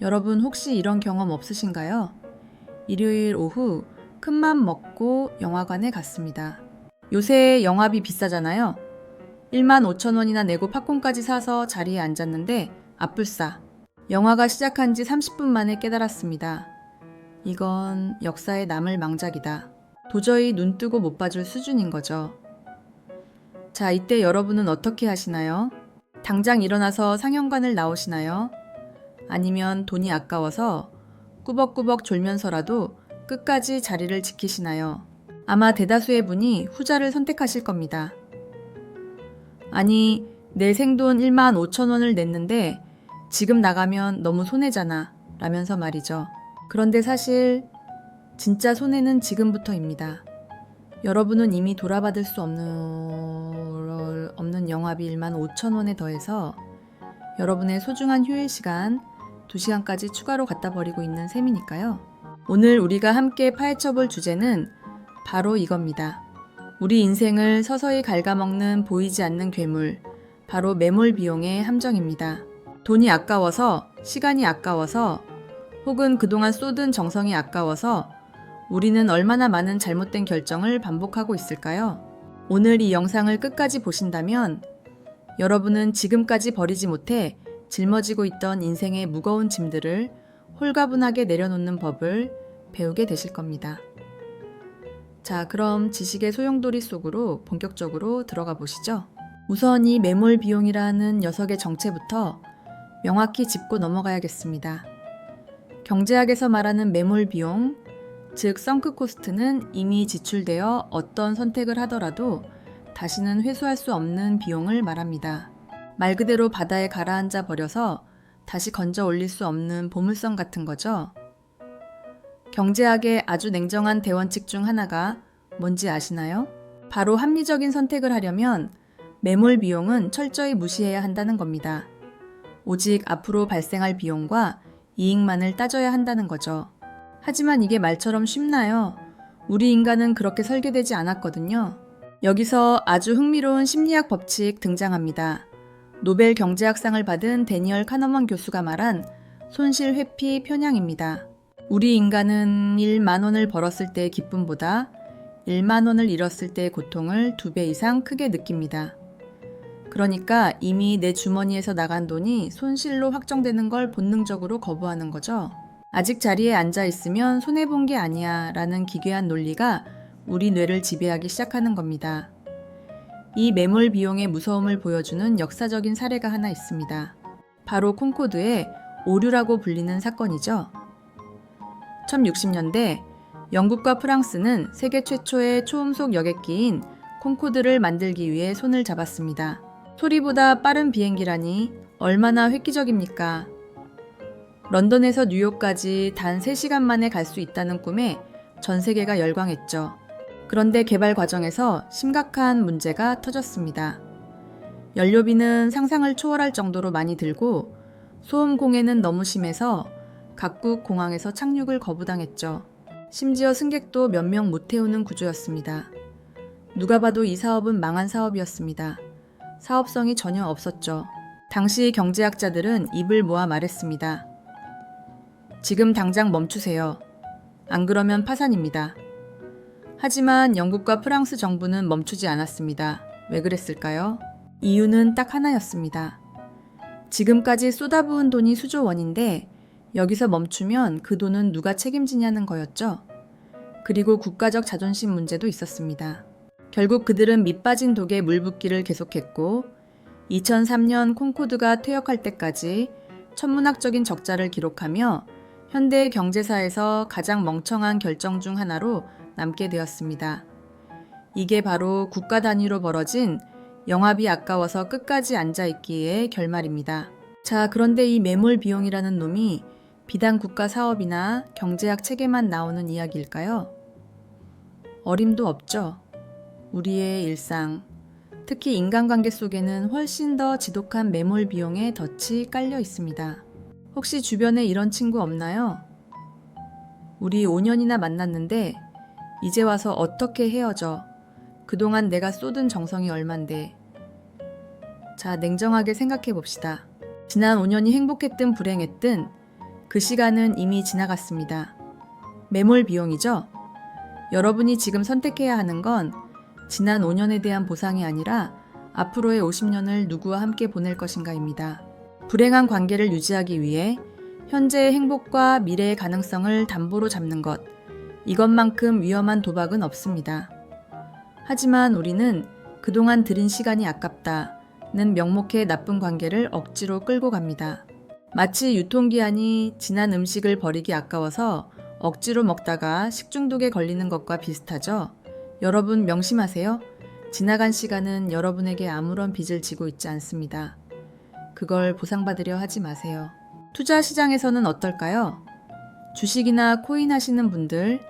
여러분 혹시 이런 경험 없으신가요? 일요일 오후 큰맘 먹고 영화관에 갔습니다. 요새 영화비 비싸잖아요. 15,000원이나 내고 팝콘까지 사서 자리에 앉았는데 압불싸. 영화가 시작한 지 30분 만에 깨달았습니다. 이건 역사에 남을 망작이다. 도저히 눈 뜨고 못 봐줄 수준인 거죠. 자, 이때 여러분은 어떻게 하시나요? 당장 일어나서 상영관을 나오시나요? 아니면 돈이 아까워서 꾸벅꾸벅 졸면서라도 끝까지 자리를 지키시나요? 아마 대다수의 분이 후자를 선택하실 겁니다. 아니, 내 생돈 15,000원을 냈는데 지금 나가면 너무 손해잖아 라면서 말이죠. 그런데 사실 진짜 손해는 지금부터입니다. 여러분은 이미 돌아받을 수 없는 영화비 15,000원에 더해서 여러분의 소중한 휴일 시간 2시간까지 추가로 갖다 버리고 있는 셈이니까요. 오늘 우리가 함께 파헤쳐볼 주제는 바로 이겁니다. 우리 인생을 서서히 갉아먹는 보이지 않는 괴물, 바로 매몰 비용의 함정입니다. 돈이 아까워서, 시간이 아까워서, 혹은 그동안 쏟은 정성이 아까워서 우리는 얼마나 많은 잘못된 결정을 반복하고 있을까요? 오늘 이 영상을 끝까지 보신다면 여러분은 지금까지 버리지 못해 짊어지고 있던 인생의 무거운 짐들을 홀가분하게 내려놓는 법을 배우게 되실 겁니다. 자, 그럼 지식의 소용돌이 속으로 본격적으로 들어가 보시죠. 우선 이 매몰 비용이라는 녀석의 정체부터 명확히 짚고 넘어가야겠습니다. 경제학에서 말하는 매몰 비용, 즉 썬크 코스트는 이미 지출되어 어떤 선택을 하더라도 다시는 회수할 수 없는 비용을 말합니다. 말 그대로 바다에 가라앉아 버려서 다시 건져 올릴 수 없는 보물섬 같은 거죠. 경제학의 아주 냉정한 대원칙 중 하나가 뭔지 아시나요? 바로 합리적인 선택을 하려면 매몰 비용은 철저히 무시해야 한다는 겁니다. 오직 앞으로 발생할 비용과 이익만을 따져야 한다는 거죠. 하지만 이게 말처럼 쉽나요? 우리 인간은 그렇게 설계되지 않았거든요. 여기서 아주 흥미로운 심리학 법칙 등장합니다. 노벨 경제학상을 받은 데니얼 카너먼 교수가 말한 손실 회피 편향입니다. 우리 인간은 1만 원을 벌었을 때의 기쁨보다 1만 원을 잃었을 때의 고통을 2배 이상 크게 느낍니다. 그러니까 이미 내 주머니에서 나간 돈이 손실로 확정되는 걸 본능적으로 거부하는 거죠. 아직 자리에 앉아 있으면 손해본 게 아니야 라는 기괴한 논리가 우리 뇌를 지배하기 시작하는 겁니다. 이 매몰 비용의 무서움을 보여주는 역사적인 사례가 하나 있습니다. 바로 콩코드의 오류라고 불리는 사건이죠. 1060년대 영국과 프랑스는 세계 최초의 초음속 여객기인 콩코드를 만들기 위해 손을 잡았습니다. 소리보다 빠른 비행기라니 얼마나 획기적입니까? 런던에서 뉴욕까지 단 3시간 만에 갈 수 있다는 꿈에 전 세계가 열광했죠. 그런데 개발 과정에서 심각한 문제가 터졌습니다. 연료비는 상상을 초월할 정도로 많이 들고 소음 공해는 너무 심해서 각국 공항에서 착륙을 거부당했죠. 심지어 승객도 몇 명 못 태우는 구조였습니다. 누가 봐도 이 사업은 망한 사업이었습니다. 사업성이 전혀 없었죠. 당시 경제학자들은 입을 모아 말했습니다. 지금 당장 멈추세요. 안 그러면 파산입니다. 하지만 영국과 프랑스 정부는 멈추지 않았습니다. 왜 그랬을까요? 이유는 딱 하나였습니다. 지금까지 쏟아부은 돈이 수조 원인데 여기서 멈추면 그 돈은 누가 책임지냐는 거였죠. 그리고 국가적 자존심 문제도 있었습니다. 결국 그들은 밑빠진 독에 물 붓기를 계속했고 2003년 콩코드가 퇴역할 때까지 천문학적인 적자를 기록하며 현대 경제사에서 가장 멍청한 결정 중 하나로 남게 되었습니다. 이게 바로 국가 단위로 벌어진 영화비 아까워서 끝까지 앉아있기의 결말입니다. 자, 그런데 이 매몰 비용이라는 놈이 비단 국가 사업이나 경제학 책에만 나오는 이야기일까요? 어림도 없죠. 우리의 일상, 특히 인간관계 속에는 훨씬 더 지독한 매몰 비용의 덫이 깔려 있습니다. 혹시 주변에 이런 친구 없나요? 우리 5년이나 만났는데 이제 와서 어떻게 헤어져? 그동안 내가 쏟은 정성이 얼만데. 자, 냉정하게 생각해 봅시다. 지난 5년이 행복했든 불행했든 그 시간은 이미 지나갔습니다. 매몰 비용이죠? 여러분이 지금 선택해야 하는 건 지난 5년에 대한 보상이 아니라 앞으로의 50년을 누구와 함께 보낼 것인가입니다. 불행한 관계를 유지하기 위해 현재의 행복과 미래의 가능성을 담보로 잡는 것, 이것만큼 위험한 도박은 없습니다. 하지만 우리는 그동안 들인 시간이 아깝다는 명목의 나쁜 관계를 억지로 끌고 갑니다. 마치 유통기한이 지난 음식을 버리기 아까워서 억지로 먹다가 식중독에 걸리는 것과 비슷하죠? 여러분 명심하세요. 지나간 시간은 여러분에게 아무런 빚을 지고 있지 않습니다. 그걸 보상받으려 하지 마세요. 투자 시장에서는 어떨까요? 주식이나 코인 하시는 분들,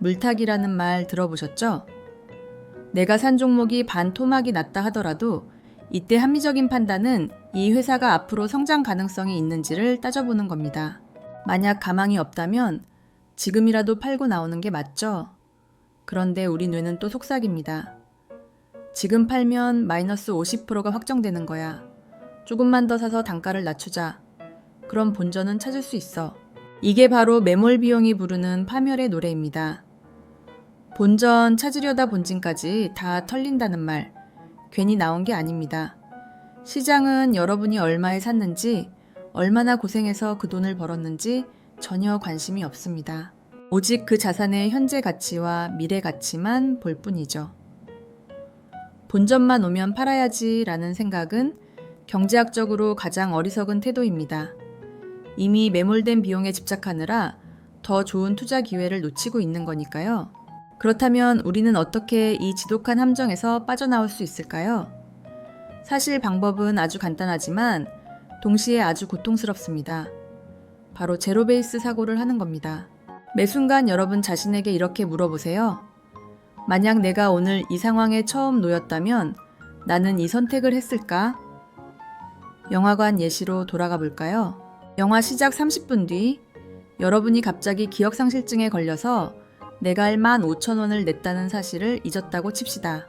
물타기라는 말 들어보셨죠? 내가 산 종목이 반 토막이 났다 하더라도 이때 합리적인 판단은 이 회사가 앞으로 성장 가능성이 있는지를 따져보는 겁니다. 만약 가망이 없다면 지금이라도 팔고 나오는 게 맞죠? 그런데 우리 뇌는 또 속삭입니다. 지금 팔면 마이너스 50%가 확정되는 거야. 조금만 더 사서 단가를 낮추자. 그럼 본전은 찾을 수 있어. 이게 바로 매몰 비용이 부르는 파멸의 노래입니다. 본전 찾으려다 본진까지 다 털린다는 말, 괜히 나온 게 아닙니다. 시장은 여러분이 얼마에 샀는지, 얼마나 고생해서 그 돈을 벌었는지 전혀 관심이 없습니다. 오직 그 자산의 현재 가치와 미래 가치만 볼 뿐이죠. 본전만 오면 팔아야지라는 생각은 경제학적으로 가장 어리석은 태도입니다. 이미 매몰된 비용에 집착하느라 더 좋은 투자 기회를 놓치고 있는 거니까요. 그렇다면 우리는 어떻게 이 지독한 함정에서 빠져나올 수 있을까요? 사실 방법은 아주 간단하지만 동시에 아주 고통스럽습니다. 바로 제로 베이스 사고를 하는 겁니다. 매 순간 여러분 자신에게 이렇게 물어보세요. 만약 내가 오늘 이 상황에 처음 놓였다면 나는 이 선택을 했을까? 영화관 예시로 돌아가 볼까요? 영화 시작 30분 뒤 여러분이 갑자기 기억상실증에 걸려서 내갈 15,000원을 냈다는 사실을 잊었다고 칩시다.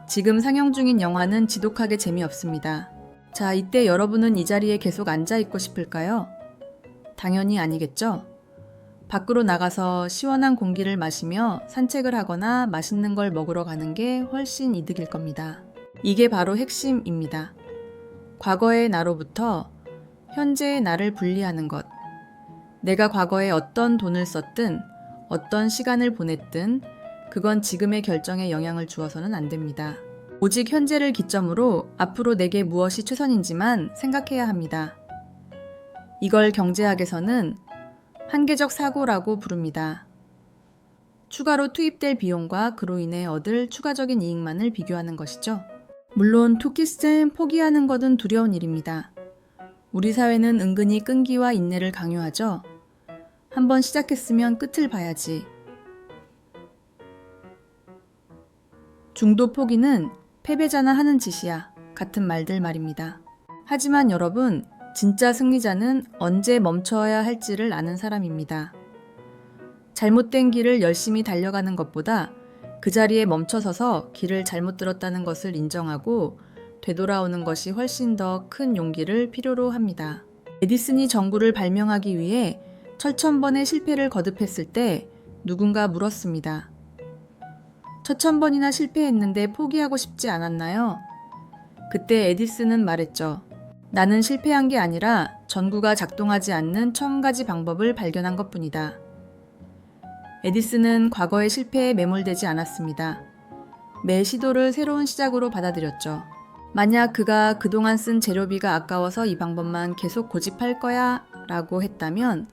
지금 상영 중인 영화는 지독하게 재미없습니다. 자, 이때 여러분은 이 자리에 계속 앉아있고 싶을까요? 당연히 아니겠죠? 밖으로 나가서 시원한 공기를 마시며 산책을 하거나 맛있는 걸 먹으러 가는 게 훨씬 이득일 겁니다. 이게 바로 핵심입니다. 과거의 나로부터 현재의 나를 분리하는 것. 내가 과거에 어떤 돈을 썼든 어떤 시간을 보냈든 그건 지금의 결정에 영향을 주어서는 안 됩니다. 오직 현재를 기점으로 앞으로 내게 무엇이 최선인지만 생각해야 합니다. 이걸 경제학에서는 한계적 사고라고 부릅니다. 추가로 투입될 비용과 그로 인해 얻을 추가적인 이익만을 비교하는 것이죠. 물론 투기쌤 포기하는 것은 두려운 일입니다. 우리 사회는 은근히 끈기와 인내를 강요하죠. 한번 시작했으면 끝을 봐야지. 중도 포기는 패배자나 하는 짓이야 같은 말들 말입니다. 하지만 여러분, 진짜 승리자는 언제 멈춰야 할지를 아는 사람입니다. 잘못된 길을 열심히 달려가는 것보다 그 자리에 멈춰서서 길을 잘못 들었다는 것을 인정하고 되돌아오는 것이 훨씬 더 큰 용기를 필요로 합니다. 에디슨이 전구를 발명하기 위해 천번의 실패를 거듭했을 때 누군가 물었습니다. 1000번이나 실패했는데 포기하고 싶지 않았나요? 그때 에디슨은 말했죠. 나는 실패한 게 아니라 전구가 작동하지 않는 1000가지 방법을 발견한 것뿐이다. 에디슨은 과거의 실패에 매몰되지 않았습니다. 매 시도를 새로운 시작으로 받아들였죠. 만약 그가 그동안 쓴 재료비가 아까워서 이 방법만 계속 고집할 거야 라고 했다면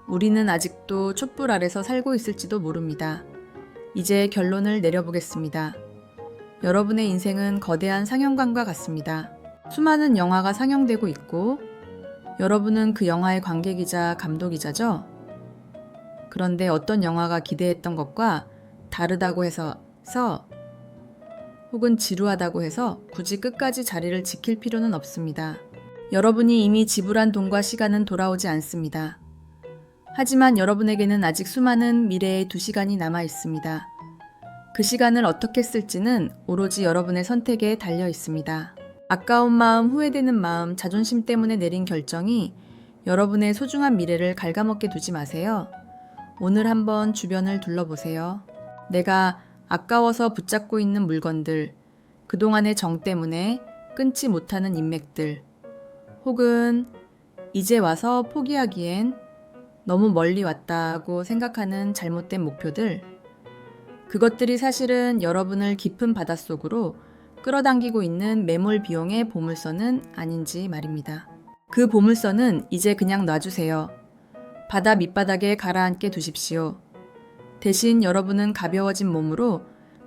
우리는 아직도 촛불 아래서 살고 있을지도 모릅니다. 이제 결론을 내려보겠습니다. 여러분의 인생은 거대한 상영관과 같습니다. 수많은 영화가 상영되고 있고 여러분은 그 영화의 관객이자 감독이자죠? 그런데 어떤 영화가 기대했던 것과 다르다고 해서 혹은 지루하다고 해서 굳이 끝까지 자리를 지킬 필요는 없습니다. 여러분이 이미 지불한 돈과 시간은 돌아오지 않습니다. 하지만 여러분에게는 아직 수많은 미래의 2시간이 남아 있습니다. 그 시간을 어떻게 쓸지는 오로지 여러분의 선택에 달려 있습니다. 아까운 마음, 후회되는 마음, 자존심 때문에 내린 결정이 여러분의 소중한 미래를 갉아먹게 두지 마세요. 오늘 한번 주변을 둘러보세요. 내가 아까워서 붙잡고 있는 물건들, 그동안의 정 때문에 끊지 못하는 인맥들, 혹은 이제 와서 포기하기엔 너무 멀리 왔다고 생각하는 잘못된 목표들, 그것들이 사실은 여러분을 깊은 바닷속으로 끌어당기고 있는 매몰 비용의 보물선은 아닌지 말입니다. 그 보물선은 이제 그냥 놔주세요. 바다 밑바닥에 가라앉게 두십시오. 대신 여러분은 가벼워진 몸으로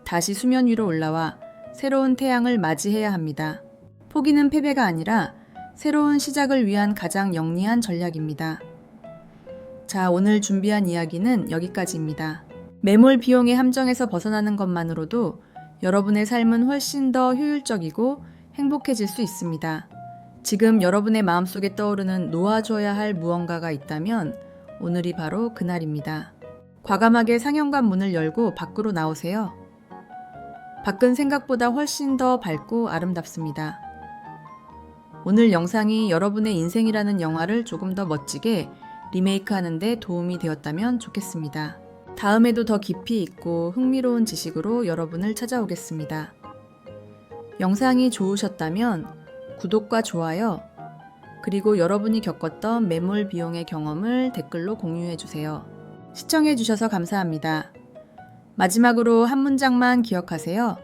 다시 수면 위로 올라와 새로운 태양을 맞이해야 합니다. 포기는 패배가 아니라 새로운 시작을 위한 가장 영리한 전략입니다. 자, 오늘 준비한 이야기는 여기까지입니다. 매몰 비용의 함정에서 벗어나는 것만으로도 여러분의 삶은 훨씬 더 효율적이고 행복해질 수 있습니다. 지금 여러분의 마음속에 떠오르는 놓아줘야 할 무언가가 있다면 오늘이 바로 그날입니다. 과감하게 상현관 문을 열고 밖으로 나오세요. 밖은 생각보다 훨씬 더 밝고 아름답습니다. 오늘 영상이 여러분의 인생이라는 영화를 조금 더 멋지게 리메이크하는 데 도움이 되었다면 좋겠습니다. 다음에도 더 깊이 있고 흥미로운 지식으로 여러분을 찾아오겠습니다. 영상이 좋으셨다면 구독과 좋아요, 그리고 여러분이 겪었던 매몰 비용의 경험을 댓글로 공유해주세요. 시청해주셔서 감사합니다. 마지막으로 한 문장만 기억하세요.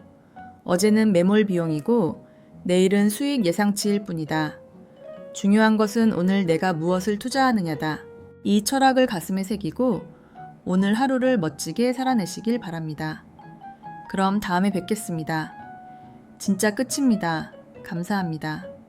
어제는 매몰 비용이고 내일은 수익 예상치일 뿐이다. 중요한 것은 오늘 내가 무엇을 투자하느냐다. 이 철학을 가슴에 새기고 오늘 하루를 멋지게 살아내시길 바랍니다. 그럼 다음에 뵙겠습니다. 진짜 끝입니다. 감사합니다.